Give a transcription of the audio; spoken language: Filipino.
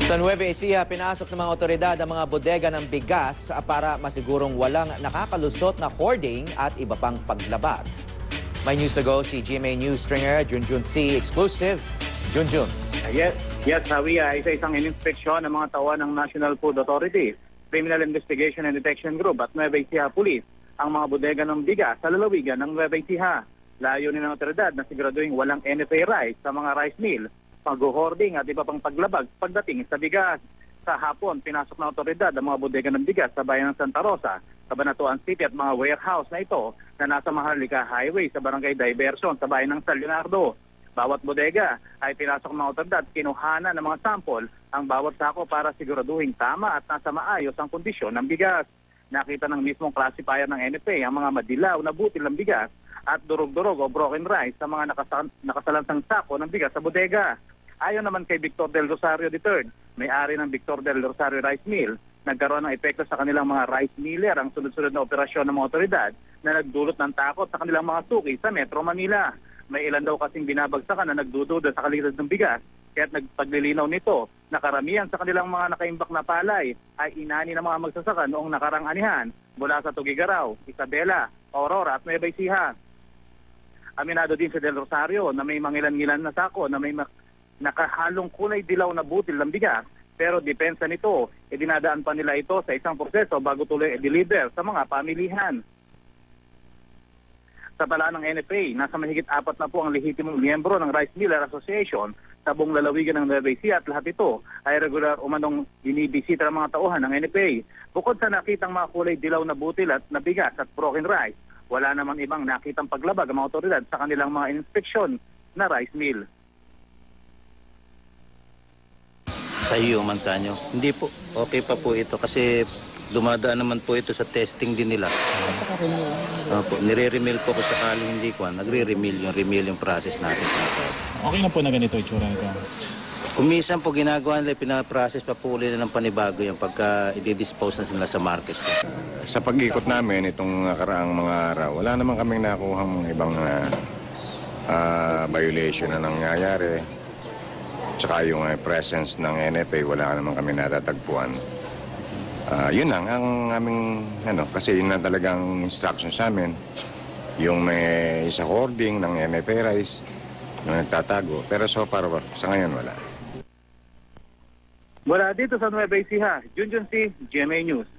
Sa Nueva Ecija, pinasok ng mga otoridad ang mga bodega ng bigas para masigurong walang nakakalusot na hoarding at iba pang paglabag. May news to go si GMA News stringer Junjun C. Exclusive. Junjun. Yes, Javi, isa-isang ininspeksyon ng mga tauhan ng National Food Authority, Criminal Investigation and Detection Group at Nueva Ecija Police ang mga bodega ng bigas sa lalawigan ng Nueva Ecija. Layunin ng otoridad na siguraduhin walang NFA rice sa mga rice mill, pag-hoarding at iba pang paglabag pagdating sa bigas. Sa hapon, pinasok ng otoridad ang mga bodega ng bigas sa bayan ng Santa Rosa, Cabanatuan City at mga warehouse na ito na nasa Maharlika Highway sa Barangay Diversion sa bayan ng San Leonardo. Bawat bodega ay pinasok ng mga otoridad, kinuhanan ng mga sample ang bawat sako para siguraduhin tama at nasa maayos ang kondisyon ng bigas. Nakita ng mismong classifier ng NFA ang mga madilaw na butil ng bigas at durog-durog o broken rice sa mga nakasalansang sako ng bigas sa bodega. Ayon naman kay Victor Del Rosario III, may-ari ng Victor Del Rosario Rice Mill, nagkaroon ng epekto sa kanilang mga rice miller ang sunod-sunod na operasyon ng mga otoridad na nagdulot ng takot sa kanilang mga suki sa Metro Manila. May ilan daw kasing binabagsakan na nagdududa sa kalidad ng bigas, kaya't nagpaglilinaw nito na karamihan sa kanilang mga nakaimbak na palay ay inani ng mga magsasaka noong nakarang anihan mula sa Tugigaraw, Isabela, Aurora at Nueva Ecija. Aminado din si Del Rosario na may mangilan-ngilan na sako na may nakahalong kulay dilaw na butil ng bigas, pero depensa nito, dinadaan pa nila ito sa isang proseso bago tuloy i-deliver sa mga pamilihan. Sa tala ng NFA, nasa mahigit 4 na po ang lehitimong miyembro ng Rice Miller Association sa buong lalawigan ng Nueva Ecija at lahat ito ay regular umanong binibisita ng mga tauhan ng NFA. Bukod sa nakitang mga kulay dilaw na butil at na bigas at broken rice, wala namang ibang nakitang paglabag ang mga otoridad sa kanilang mga inspeksyon na rice mill. Sa iyo, Mantanyo. Hindi po, okay pa po ito kasi dumadaan naman po ito sa testing din nila. Nire-remill po ko sakaling hindi ko. Nagre-remill yung process natin. Okay na po na ganito itsura nito? Kumisan po ginagawa nila, pinaprocess pa po ulit ng panibago yung pagka i-dispose na sila sa market. Sa pag-ikot namin itong nakaraang mga araw, wala naman kaming nakuhang ibang violation na nangyayari. Tsaka yung presence ng NFA, wala naman kami natatagpuan. Yun lang ang aming, kasi yun na talagang instruction sa amin. Yung may isa hoarding ng NFA rice, yung nagtatago. Pero so far, sa ngayon wala. Mula dito sa Nueva Ecija, Junjun C, GMA News.